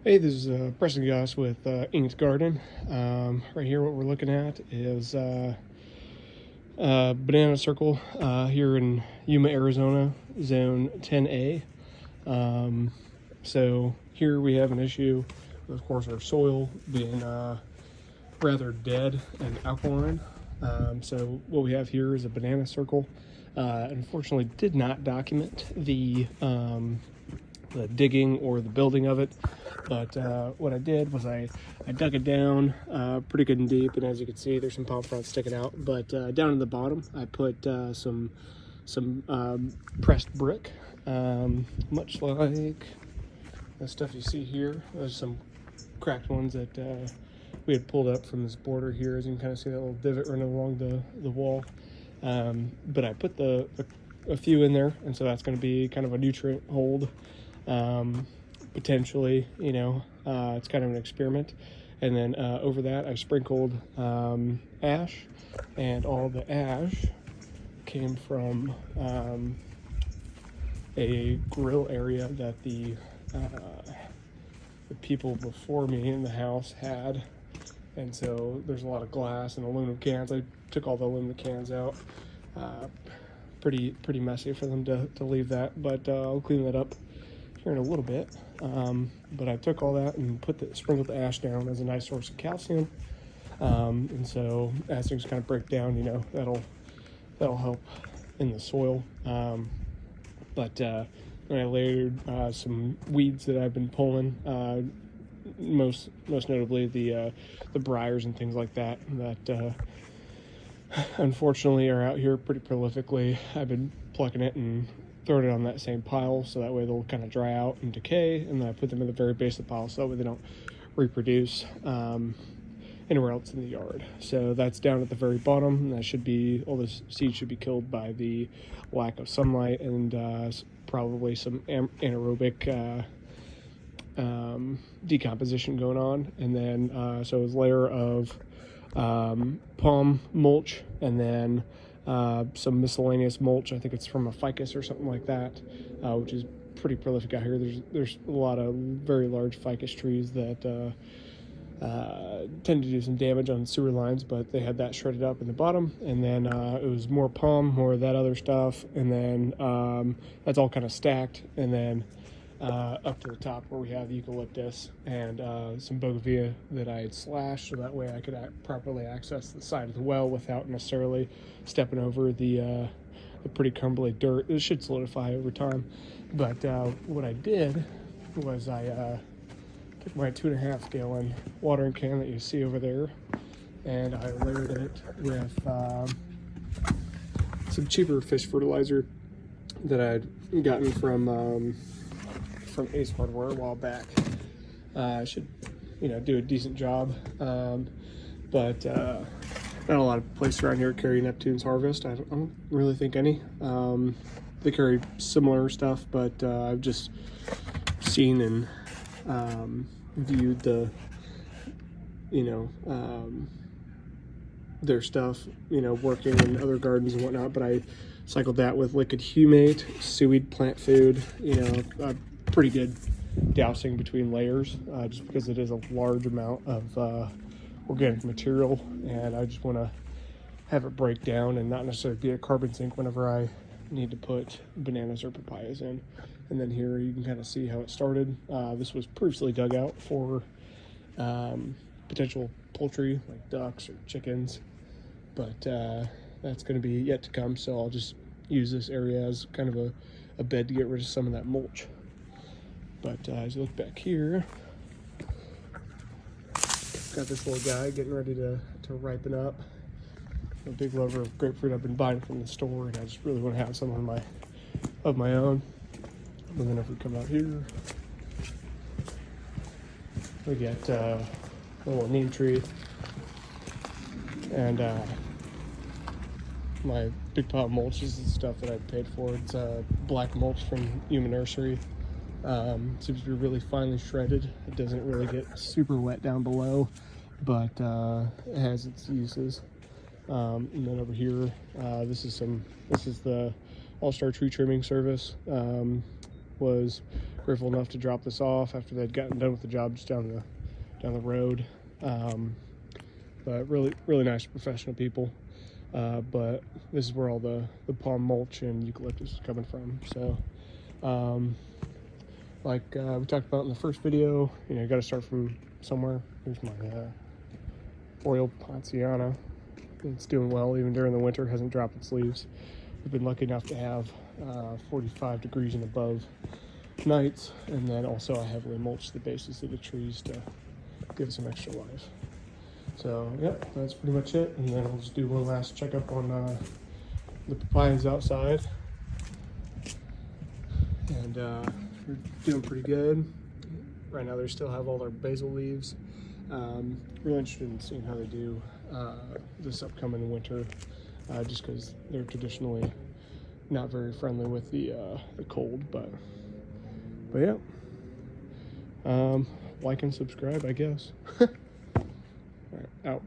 Hey, this is Preston Goss with Ink's Garden. Right here, what we're looking at is banana circle here in Yuma, Arizona, zone 10A. So here we have an issue with, of course, our soil being rather dead and alkaline. So what we have here is a banana circle. Unfortunately, did not document the digging or the building of it, but what I did was I dug it down pretty good and deep, and as you can see, there's some palm fronds sticking out. But down in the bottom, I put some pressed brick, much like the stuff you see here. There's some cracked ones that we had pulled up from this border here, as you can kind of see that little divot running along the wall. But I put a few in there, and so that's going to be kind of a nutrient hold. Potentially, it's kind of an experiment. And then over that, I sprinkled ash, and all the ash came from a grill area that the people before me in the house had. And so there's a lot of glass and aluminum cans. I took all the aluminum cans out. Pretty messy for them to leave that, but I'll clean that up here in a little bit. But I took all that and sprinkled the ash down as a nice source of calcium. And so as things kind of break down, that'll help in the soil. But when I layered some weeds that I've been pulling, most notably the briars and things like that unfortunately are out here pretty prolifically. I've been plucking it and throwing it on that same pile, so that way they'll kind of dry out and decay, and then I put them in the very base of the pile so that way they don't reproduce anywhere else in the yard. So that's down at the very bottom. That should be, all the seeds should be killed by the lack of sunlight and probably some anaerobic decomposition going on. And then so it's a layer of palm mulch, and then some miscellaneous mulch. I think it's from a ficus or something like that, which is pretty prolific out here. There's a lot of very large ficus trees that tend to do some damage on sewer lines, but they had that shredded up in the bottom. And then it was more palm, more of that other stuff, and then that's all kind of stacked. And then up to the top where we have eucalyptus and some bougainvillea that I had slashed, so that way I could properly access the side of the well without necessarily stepping over the pretty crumbly dirt. It should solidify over time. But what I did was I took my 2.5 gallon watering can that you see over there, and I layered it with some cheaper fish fertilizer that I'd gotten from Ace Hardware a while back. I should, do a decent job, but not a lot of places around here carry Neptune's Harvest. I don't really think any. They carry similar stuff, but I've just seen and viewed their stuff, working in other gardens and whatnot. But I cycled that with liquid humate, seaweed plant food, pretty good dousing between layers, just because it is a large amount of organic material, and I just want to have it break down and not necessarily be a carbon sink whenever I need to put bananas or papayas in. And then here you can kind of see how it started. This was previously dug out for potential poultry like ducks or chickens, but that's going to be yet to come, so I'll just use this area as kind of a bed to get rid of some of that mulch. But as you look back here, got this little guy getting ready to ripen up. A big lover of grapefruit I've been buying from the store, and I just really want to have some of my own. And then if we come out here, we get a little neem tree, and my big pile of mulch is the stuff that I paid for. It's black mulch from Yuma Nursery. Seems to be really finely shredded. It doesn't really get super wet down below, but it has its uses. And then over here, this is the All-Star Tree Trimming Service. was grateful enough to drop this off after they'd gotten done with the job just down the road. But really nice professional people. But this is where all the palm mulch and eucalyptus is coming from. So, like we talked about in the first video, you know, you got to start from somewhere. Here's my Royal Ponciana. It's doing well even during the winter. Hasn't dropped its leaves. We've been lucky enough to have 45 degrees and above nights, and then also I heavily mulched the bases of the trees to give it some extra life. So yeah, that's pretty much it. And then I'll just do one last checkup on the papayas outside. And we're doing pretty good. Right now they still have all their basil leaves. Really interested in seeing how they do this upcoming winter, just because they're traditionally not very friendly with the cold. But yeah, like and subscribe, I guess. All right, out.